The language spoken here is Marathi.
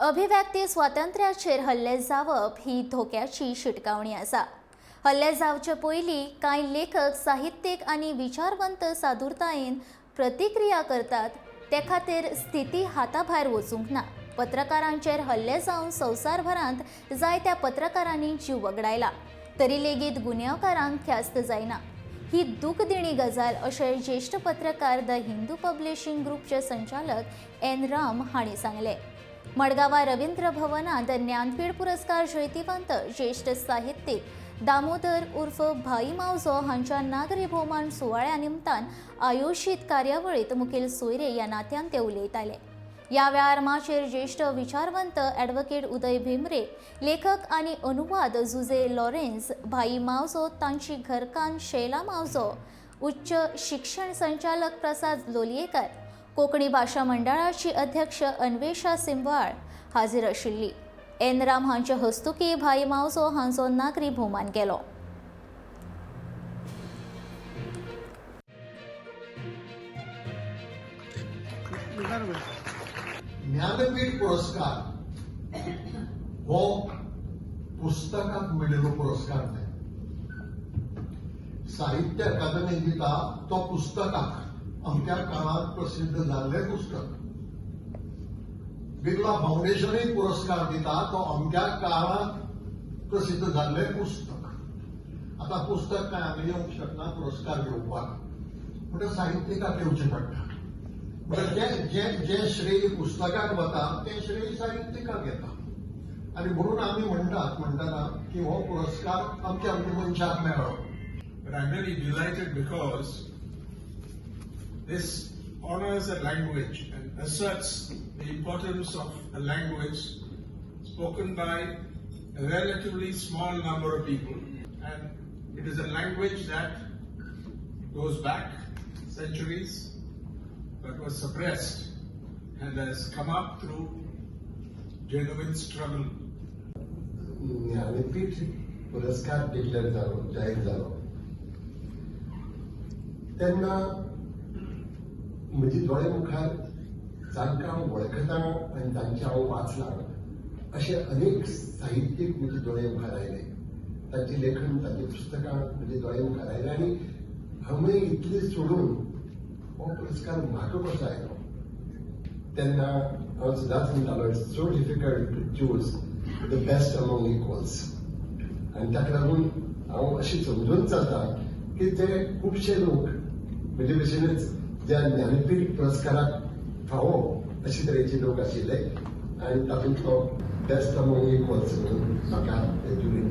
अभिव्यक्ती स्वातंत्र्याचेर हल्ले जावप ही धोक्याची शिटकावणी आसा। हल्ले जावचे पयलीं कांय लेखक साहित्यीक आनी विचारवंत सादुरतायेन प्रतिक्रिया करतात, ते खातीर स्थिती हाता भायर वचूंक ना। पत्रकारांचेर हल्ले जावन संवसारभरांत जायत्या पत्रकारांनी जीव वगडायला, तरी लेगीत गुन्यांवकारांक ख्यास्त जायना। ही दुखदिणी गजाल अशें ज्येष्ठ पत्रकार द हिंदू पब्लिशिंग ग्रुपचे संचालक एन राम हांणी सांगले। मडगांवां रवींद्र भवनांत ज्ञानपीठ पुरस्कार जैतिवंत ज्येष्ठ साहित्यीक दामोदर उर्फ भाई मावजो हांच्या नागरी भोवमान सुवाळ्या निमतान आयोजीत कार्यावळीत मुखेल सोयरे ह्या नात्यान ते उलयताले। ह्या वेळार माचेर ज्येष्ठ विचारवंत ॲडव्होकेट उदय भेंब्रे, लेखक आनी अनुवाद जुजे लॉरेन्स, भाई मावजो तांची घरकान्न शैला मावजो, उच्च शिक्षण संचालक प्रसाद लोलयेकर, कोंकणी भाशा मंडळाची अध्यक्ष अन्वेषा सिंबाळ हाजीर आशिल्ली। एन राम हांचे हस्तुकी भाई मावजो हांचो नागरी भोवमान केलो। ज्ञानपीठ पुरस्कार हो पुस्तकाक मेळिल्लो पुरस्कार न्हय। साहित्य अकादमी दिता तो पुस्तकाक, अमक्या काळात प्रसिद्ध जाल्लें पुस्तक। बिर्ला फाउंडेशनूय पुरस्कार दिता तो अमक्या काळात प्रसिद्ध जाल्लें पुस्तक। आता पुस्तक काय आमी येवंक शकना पुरस्कार घेवपाक, म्हणटकीर साहित्यिकाक येवचें पडटा। जे श्रेय पुस्तकाक वता ते श्रेय साहित्यिकाक येता, आनी म्हणून आमी म्हणटाना की हो पुरस्कार आमच्या मनशाक मेळ्ळो। But I'm really delighted because this honors a language and asserts the importance of a language spoken by a relatively small number of people, and it is a language that goes back centuries but was suppressed and has come up through genuine struggle. Jnanpith पुरस्कार डिक्लेअर जालो, जाहीर जालो तेन्ना म्हजी दोळे मुखार जांकां हांव वळखतां आनी जांचे हांव वाचलां अशे अनेक साहित्यीक म्हजे दोळे मुखार आयले। तांची लेखन, तांची पुस्तकां म्हजे दोळे मुखार आयले आनी हांवें इतले सोडून हो पुरस्कार म्हाका कसो आयलो। तेन्ना हांव सदांच म्हणटालो it's so difficult to choose the best among equals, आनी ताका लागून हांव अशी समजून चलतां की ते खुबशे लोक म्हजे भशेनच ज्या ज्ञानपीठ पुरस्काराक फावो अशे तरेचे लोक आशिल्ले, आनी तातूंतलो बेस्ट अमंग इक्वल्स म्हणून म्हाका जुरीन